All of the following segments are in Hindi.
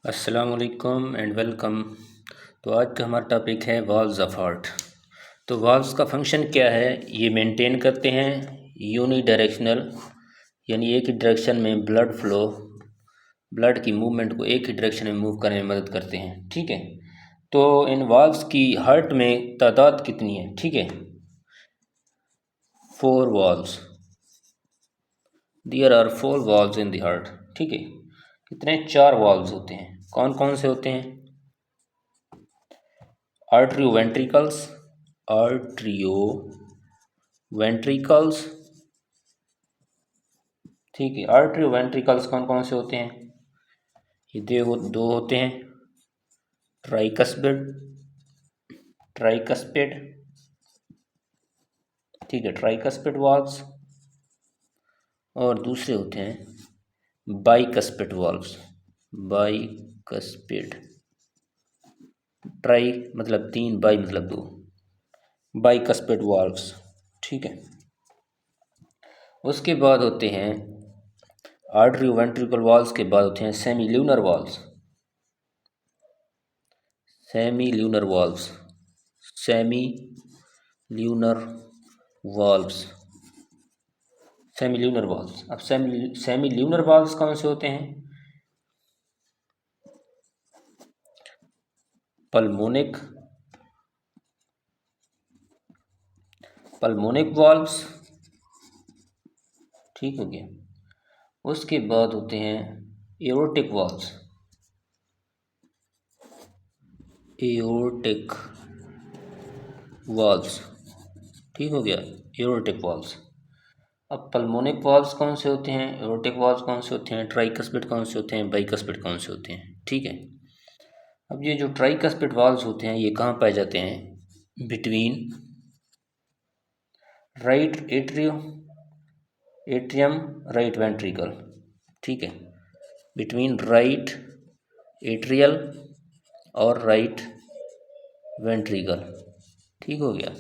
अस्सलाम वालेकुम एंड वेलकम। तो आज का हमारा टॉपिक है वॉल्स ऑफ हार्ट। तो वॉल्स का फंक्शन क्या है? ये मेंटेन करते हैं यूनी डायरेक्शनल, यानी एक ही डायरेक्शन में ब्लड फ्लो, ब्लड की मूवमेंट को एक ही डायरेक्शन में मूव करने में मदद करते हैं। ठीक है, तो इन वॉल्स की हार्ट में तादाद कितनी है? ठीक है, 4 walls, there are 4 walls in the heart. ठीक है, कितने? 4 वॉल्स होते हैं। कौन कौन से होते हैं? आर्टरियो वेंट्रिकल्स, आर्टरियो वेंट्रिकल्स। ठीक है, आर्टरियो वेंट्रिकल्स कौन कौन से होते हैं? ये दो होते हैं, ट्राइकस्पिड, ट्राइकस्पिड। ठीक है, ट्राइकस्पिड वाल्व्स। और दूसरे होते हैं बाइकस्पिड वाल्व्स, बाइकस्पिड। ट्राई मतलब 3, बाई मतलब 2, बाइकस्पिड वाल्व्स। ठीक है, उसके बाद होते हैं आर्टरियो वेंट्रिकल वाल्व्स के बाद होते हैं semi lunar valves, semi lunar valves, semi lunar valves, semi lunar valves. अब सेमी ल्यूनर वाल्व्स कौन से होते हैं? Pulmonic, pulmonic valves. ठीक हो गया। उसके बाद होते हैं एओर्टिक वाल्व्स, एओर्टिक वाल्व्स। ठीक हो गया, एओर्टिक वाल्व्स। अब पल्मोनिक वाल्व्स कौन से होते हैं, एओर्टिक वाल्व्स कौन से होते हैं, ट्राइकस्पिड कौन से होते हैं, बाइकस्पिड कौन से होते हैं? ठीक है, अब ये जो ट्राइकस्पिड वाल्व्स होते हैं ये कहाँ पाए जाते हैं? Between right atrium, right ventricle. ठीक है, बिटवीन राइट एट्रियल और राइट वेंट्रिकल। ठीक हो गया,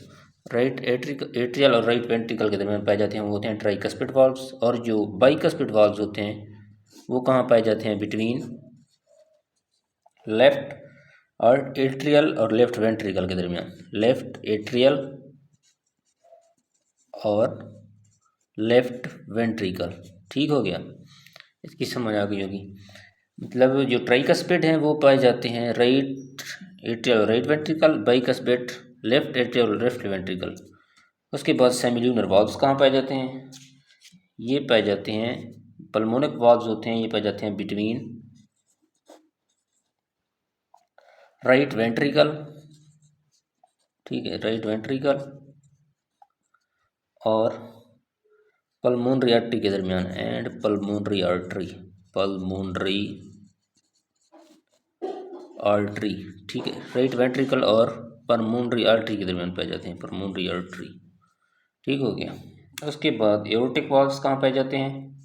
राइट एट्रियल और राइट वेंट्रिकल के दरमियान पाए जाते हैं, वो होते हैं ट्राइकस्पिड वाल्व्स। और जो बाइकस्पिड वाल्व्स होते हैं वो कहाँ पाए जाते हैं? बिटवीन लेफ्ट और एट्रियल और लेफ्ट वेंट्रिकल के दरमियान, लेफ्ट एट्रियल और लेफ्ट वेंट्रिकल। ठीक हो गया, इसकी समझ आ गई होगी। मतलब जो ट्राइकस्पिड हैं वो पाए जाते हैं right atrial right ventricle, bicuspid left atrial left ventricle. उसके बाद सेमिल्यूनर वाल्व्स कहाँ पाए जाते हैं? ये पाए जाते हैं, पल्मोनिक वाल्व्स होते हैं, ये पाए जाते हैं बिटवीन राइट वेंट्रिकल। ठीक है, राइट वेंट्रिकल और पल्मोनरी आर्टरी के दरमियान, and pulmonary artery, pulmonary artery. ठीक है, राइट वेंट्रिकल और पल्मोनरी आर्टरी के दरमियान पाए जाते हैं, पल्मोनरी आर्टरी। ठीक हो गया। उसके बाद एओर्टिक वाल्व्स कहाँ पाए जाते हैं?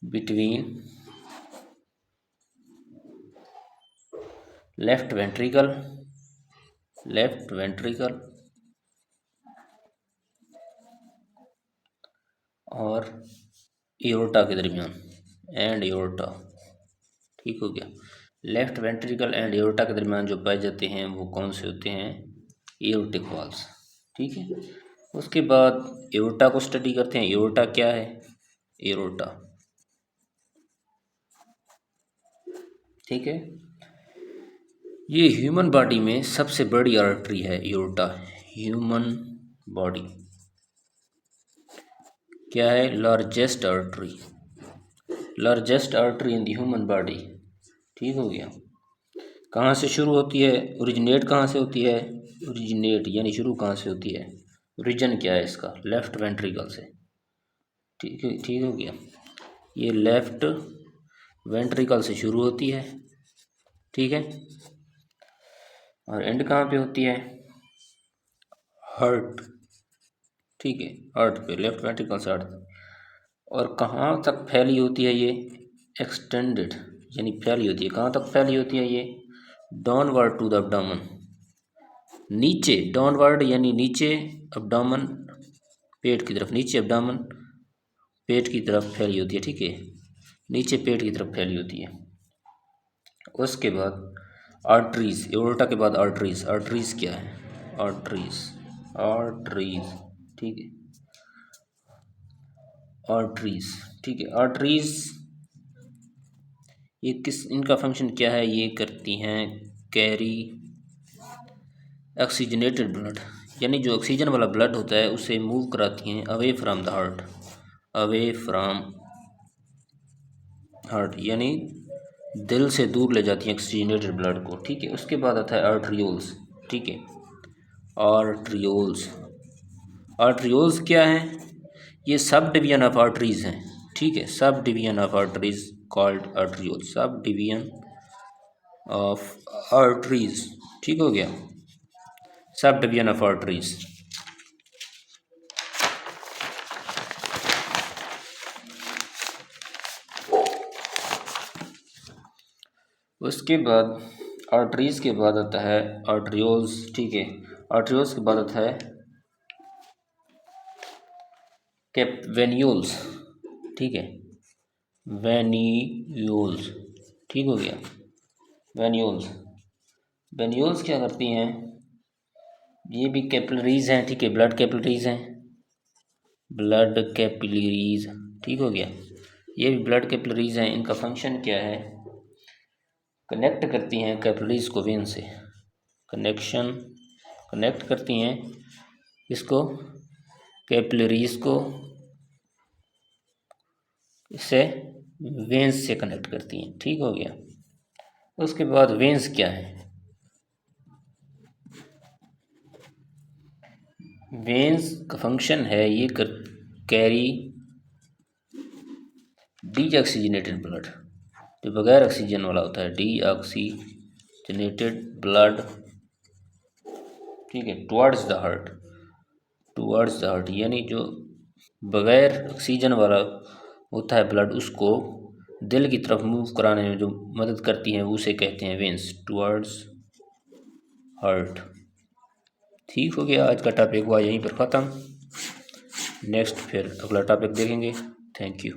Between left ventricle, left ventricle और एओर्टा के दरमियान, एंड एओर्टा। ठीक हो गया, लेफ्ट वेंट्रिकल एंड एओर्टा के दरमियान जो पाए जाते हैं वो कौन से होते हैं? Aortic valves. ठीक है, उसके बाद एओर्टा को स्टडी करते हैं। एओर्टा क्या है? एओर्टा, ठीक है, ये ह्यूमन बॉडी में सबसे बड़ी आर्टरी है एओर्टा। ह्यूमन बॉडी क्या है? Largest artery, largest artery in the human body. ठीक हो गया। कहाँ से शुरू होती है? ओरिजिनेट कहाँ से होती है? ओरिजिनेट यानी शुरू कहाँ से होती है? ओरिजिन क्या है इसका? लेफ्ट वेंट्रिकल से। ठीक है, ठीक हो गया, ये लेफ्ट वेंट्रिकल से शुरू होती है। ठीक है, और एंड कहाँ पे होती है? हार्ट। ठीक है, हार्ट पे, लेफ्ट वेंट्रिकल से हार्ट। और कहाँ तक फैली होती है ये? एक्सटेंडेड यानी फैली होती है। कहाँ तक फैली होती है ये? डाउनवर्ड टू द एब्डोमेन, नीचे, डाउनवर्ड यानी नीचे, एब्डोमेन पेट की तरफ, नीचे एब्डोमेन पेट की तरफ फैली होती है। ठीक है, नीचे पेट की तरफ फैली होती है। उसके बाद आर्टरीज, एओर्टा के बाद आर्टरीज। आर्टरीज क्या है? आर्टरीज, आर्टरीज, ठीक है, आर्टरीज, ठीक है। आर्टरीज ये किस, इनका फंक्शन क्या है? ये करती हैं कैरी ऑक्सीजनेटेड ब्लड, यानी जो ऑक्सीजन वाला ब्लड होता है उसे मूव कराती हैं away from the heart, away from heart, यानी दिल से दूर ले जाती हैं ऑक्सीजनेटेड ब्लड को, ठीक है। उसके बाद आता है आर्ट्रियोल्स, ठीक है, आर्ट्रियोल्स। आर्ट्रियोल्स क्या है? ये सब डिवीजन ऑफ आर्टरीज हैं, ठीक है, sub division of arteries called arterioles, sub division of arteries, ठीक हो गया, सब डिवीजन ऑफ आर्टरीज। उसके बाद आर्टरीज के बाद आता है आर्ट्रियोल्स, ठीक है। आर्ट्रियोल्स के बाद आता है वेन्यूल्स, ठीक है, वेन्यूल्स, ठीक हो गया, वेन्यूल्स। वेन्यूल्स क्या करती हैं? ये भी कैपिलरीज हैं, ठीक है, ब्लड कैपिलरीज हैं, ब्लड कैपिलरीज, ठीक हो गया, ये भी ब्लड कैपिलरीज हैं। इनका फंक्शन क्या है? कनेक्ट करती हैं कैपिलरीज को वेन से, कनेक्ट करती हैं इसको, कैपिलरीज को, इससे वेंस से कनेक्ट करती हैं, ठीक हो गया। उसके बाद वेंस क्या है? वेंस का फंक्शन है ये कैरी डीऑक्सीजनेटेड ब्लड, जो बगैर ऑक्सीजन वाला होता है, डीऑक्सीजनेटेड ब्लड, ठीक है, towards the heart, towards the heart, यानी जो बगैर ऑक्सीजन वाला होता है ब्लड, उसको दिल की तरफ मूव कराने में जो मदद करती हैं उसे कहते हैं वेंस, टुवर्ड्स हार्ट, ठीक हो गया। आज का टॉपिक हुआ यहीं पर ख़त्म, नेक्स्ट फिर अगला टॉपिक देखेंगे। Thank you.